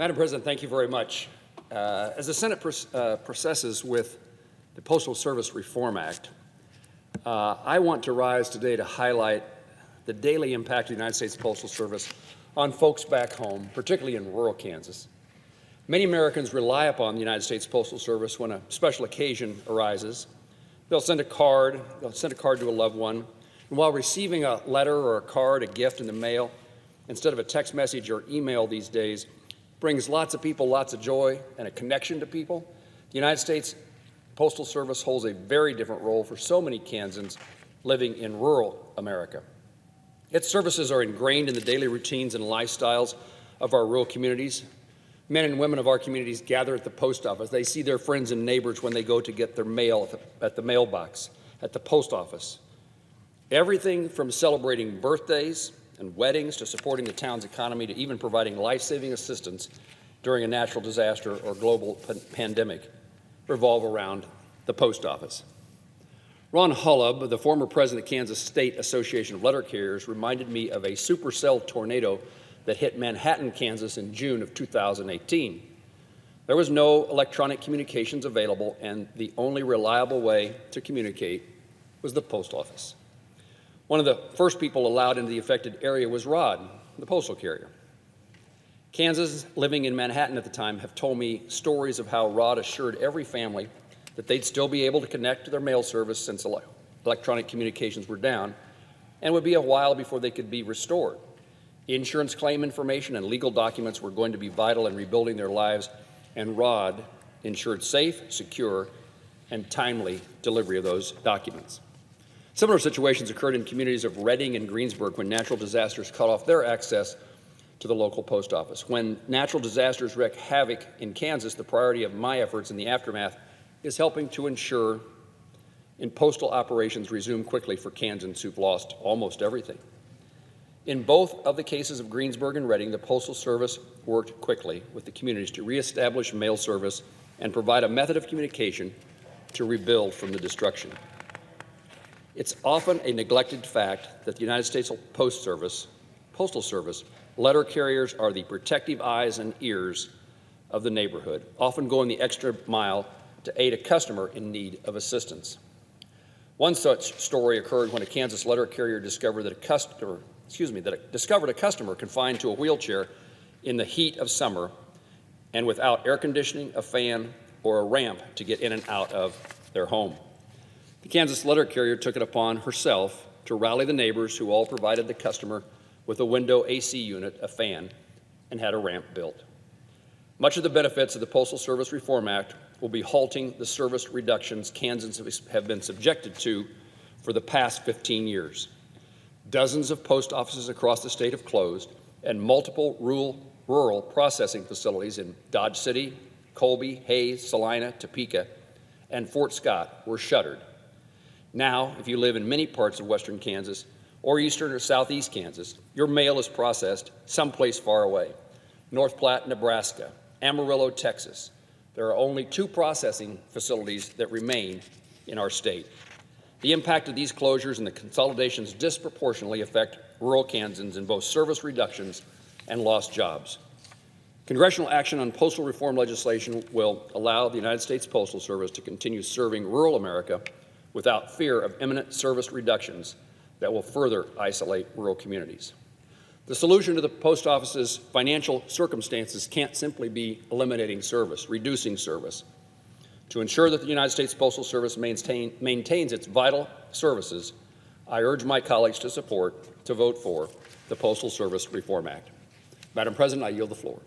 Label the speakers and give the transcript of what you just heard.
Speaker 1: Madam President, thank you very much. As the Senate processes with the Postal Service Reform Act, I want to rise today to highlight the daily impact of the United States Postal Service on folks back home, particularly in rural Kansas. Many Americans rely upon the United States Postal Service when a special occasion arises. They'll send a card to a loved one, and while receiving a letter or a card, a gift in the mail, instead of a text message or email these days, brings lots of people lots of joy and a connection to people. The United States Postal Service holds a very different role for so many Kansans living in rural America. Its services are ingrained in the daily routines and lifestyles of our rural communities. Men and women of our communities gather at the post office. They see their friends and neighbors when they go to get their mail at the mailbox, at the post office. Everything from celebrating birthdays and weddings to supporting the town's economy to even providing life-saving assistance during a natural disaster or global pandemic revolve around the post office. Ron Hullab, the former president of Kansas State Association of Letter Carriers, reminded me of a supercell tornado that hit Manhattan, Kansas in June of 2018. There was no electronic communications available, and the only reliable way to communicate was the post office. One of the first people allowed into the affected area was Rod, the postal carrier. Kansans living in Manhattan at the time have told me stories of how Rod assured every family that they'd still be able to connect to their mail service since electronic communications were down, and would be a while before they could be restored. Insurance claim information and legal documents were going to be vital in rebuilding their lives, and Rod ensured safe, secure, and timely delivery of those documents. Similar situations occurred in communities of Reading and Greensburg when natural disasters cut off their access to the local post office. When natural disasters wreak havoc in Kansas, the priority of my efforts in the aftermath is helping to ensure postal operations resume quickly for Kansans who've lost almost everything. In both of the cases of Greensburg and Reading, the Postal Service worked quickly with the communities to reestablish mail service and provide a method of communication to rebuild from the destruction. It's often a neglected fact that the United States Postal Service letter carriers are the protective eyes and ears of the neighborhood, often going the extra mile to aid a customer in need of assistance. One such story occurred when a Kansas letter carrier discovered a customer confined to a wheelchair in the heat of summer and without air conditioning, a fan, or a ramp to get in and out of their home. The Kansas letter carrier took it upon herself to rally the neighbors who all provided the customer with a window AC unit, a fan, and had a ramp built. Much of the benefits of the Postal Service Reform Act will be halting the service reductions Kansans have been subjected to for the past 15 years. Dozens of post offices across the state have closed, and multiple rural processing facilities in Dodge City, Colby, Hayes, Salina, Topeka, and Fort Scott were shuttered. Now, if you live in many parts of western Kansas or eastern or southeast Kansas, your mail is processed someplace far away. North Platte, Nebraska, Amarillo, Texas. There are only 2 processing facilities that remain in our state. The impact of these closures and the consolidations disproportionately affect rural Kansans in both service reductions and lost jobs. Congressional action on postal reform legislation will allow the United States Postal Service to continue serving rural America without fear of imminent service reductions that will further isolate rural communities. The solution to the post office's financial circumstances can't simply be eliminating service, reducing service. To ensure that the United States Postal Service maintains its vital services, I urge my colleagues to vote for the Postal Service Reform Act. Madam President, I yield the floor.